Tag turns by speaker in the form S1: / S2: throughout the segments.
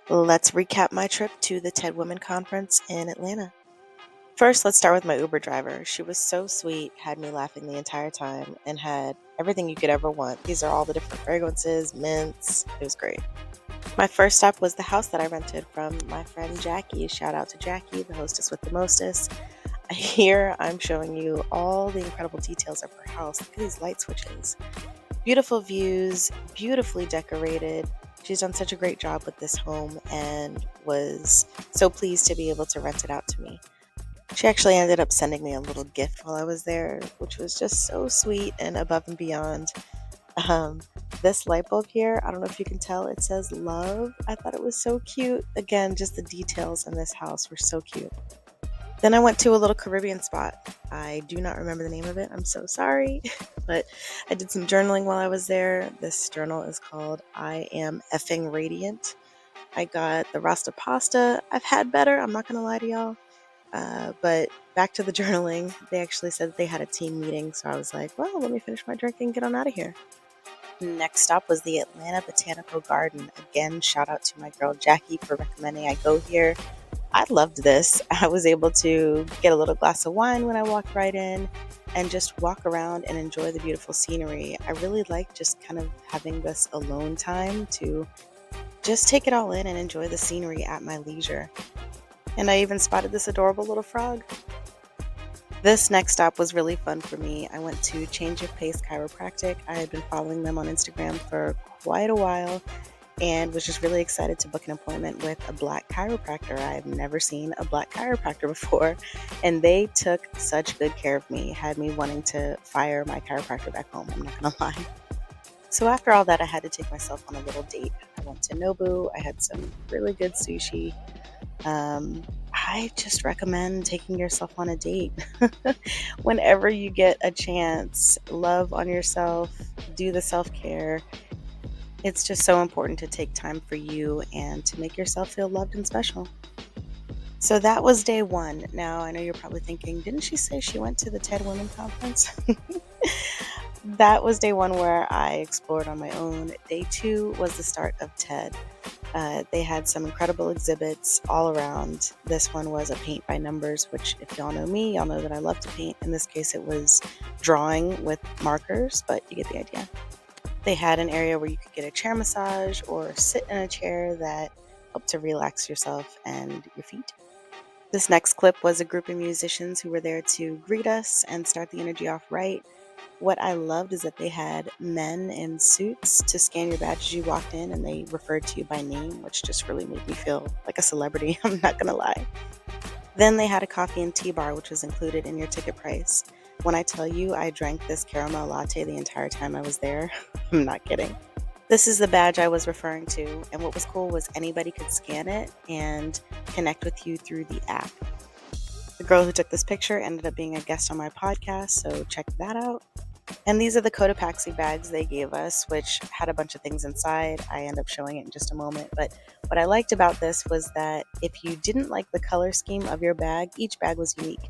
S1: Let's recap my trip to the TED Women Conference in Atlanta. First, let's start with my Uber driver. She was so sweet, had me laughing the entire time, and had everything you could ever want. These are all the different fragrances, mints. It was great. My first stop was the house that I rented from my friend Jackie. Shout out to Jackie, the hostess with the mostest. Here, I'm showing you all the incredible details of her house. Look at these light switches. Beautiful views, beautifully decorated. She's done such a great job with this home and was so pleased to be able to rent it out to me. She actually ended up sending me a little gift while I was there, which was just so sweet and above and beyond. Um, this light bulb here, I don't know if you can tell, it says love. I thought it was so cute. Again, just the details in this house were so cute. Then I went to a little Caribbean spot. I do not remember the name of it. I'm so sorry. But I did some journaling while I was there. This journal is called I Am Effing Radiant. I got the Rasta pasta. I've had better. I'm not going to lie to y'all. But back to the journaling. They actually said that they had a team meeting. So I was like, well, let me finish my drink and get on out of here. Next stop was the Atlanta Botanical Garden. Again, shout out to my girl Jackie for recommending I go here. I loved this. I was able to get a little glass of wine when I walked right in and just walk around and enjoy the beautiful scenery. I really like just kind of having this alone time to just take it all in and enjoy the scenery at my leisure. And I even spotted this adorable little frog. This next stop was really fun for me. I went to Change of Pace Chiropractic. I had been following them on Instagram for quite a while and was just really excited to book an appointment with a Black chiropractor. I have never seen a Black chiropractor before, and they took such good care of me, had me wanting to fire my chiropractor back home, I'm not gonna lie. So after all that, I had to take myself on a little date. I went to Nobu, I had some really good sushi. I just recommend taking yourself on a date. Whenever you get a chance, love on yourself, do the self-care. It's just so important to take time for you and to make yourself feel loved and special. So that was day one. Now, I know you're probably thinking, didn't she say she went to the TED Women Conference? That was day one where I explored on my own. Day two was the start of TED. They had some incredible exhibits all around. This one was a paint by numbers, which, if y'all know me, y'all know that I love to paint. In this case, it was drawing with markers, but you get the idea. They had an area where you could get a chair massage or sit in a chair that helped to relax yourself and your feet. This next clip was a group of musicians who were there to greet us and start the energy off right. What I loved is that they had men in suits to scan your badge as you walked in, and they referred to you by name, which just really made me feel like a celebrity, I'm not gonna lie. Then they had a coffee and tea bar, which was included in your ticket price. When I tell you I drank this caramel latte the entire time I was there, I'm not kidding. This is the badge I was referring to, and what was cool was anybody could scan it and connect with you through the app. The girl who took this picture ended up being a guest on my podcast, so check that out. And these are the Cotopaxi bags they gave us, which had a bunch of things inside. I end up showing it in just a moment. But what I liked about this was that if you didn't like the color scheme of your bag, each bag was unique.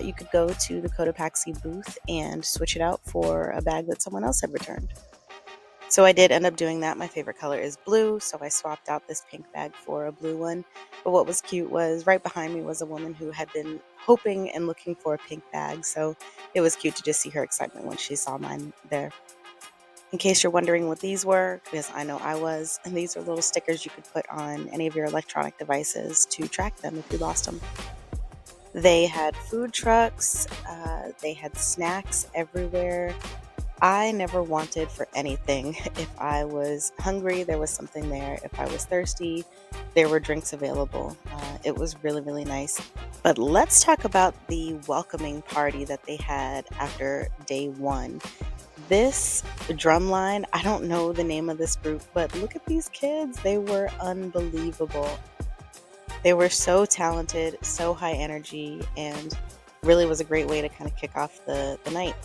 S1: You could go to the Cotopaxi booth and switch it out for a bag that someone else had returned. So I did end up doing that. My favorite color is blue, so I swapped out this pink bag for a blue one. But what was cute was right behind me was a woman who had been hoping and looking for a pink bag, so it was cute to just see her excitement when she saw mine there. In case you're wondering what these were, because I know I was, and these are little stickers you could put on any of your electronic devices to track them if you lost them. They had food trucks, they had snacks everywhere. I never wanted for anything. If I was hungry, there was something there. If I was thirsty, there were drinks available. It was really, really nice. But let's talk about the welcoming party that they had after day one. This drum line, I don't know the name of this group, but look at these kids. They were unbelievable. They were so talented, so high energy, and really was a great way to kind of kick off the night.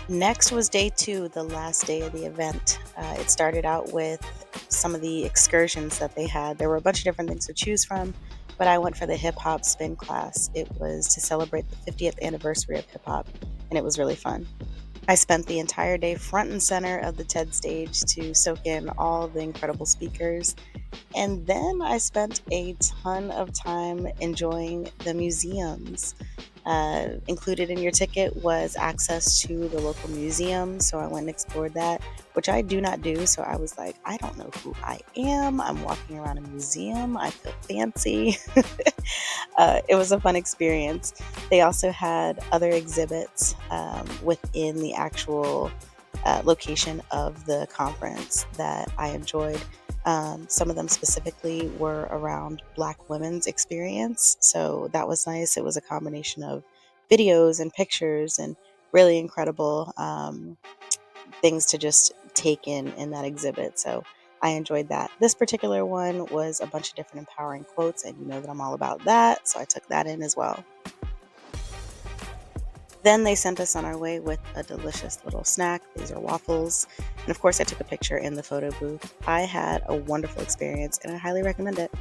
S1: Next was day two, the last day of the event. It started out with some of the excursions that they had. There were a bunch of different things to choose from, but I went for the hip hop spin class. It was to celebrate the 50th anniversary of hip hop, and it was really fun. I spent the entire day front and center of the TED stage to soak in all the incredible speakers. And then I spent a ton of time enjoying the museums. Included in your ticket was access to the local museum. So I went and explored that, which I do not do. So I was like, I don't know who I am. I'm walking around a museum. I feel fancy. It was a fun experience. They also had other exhibits within the actual location of the conference that I enjoyed. Some of them specifically were around Black women's experience, so that was nice. It was a combination of videos and pictures and really incredible things to just take in that exhibit. So I enjoyed that. This particular one was a bunch of different empowering quotes, and you know that I'm all about that, so I took that in as well. Then they sent us on our way with a delicious little snack. These are waffles. And of course, I took a picture in the photo booth. I had a wonderful experience and I highly recommend it.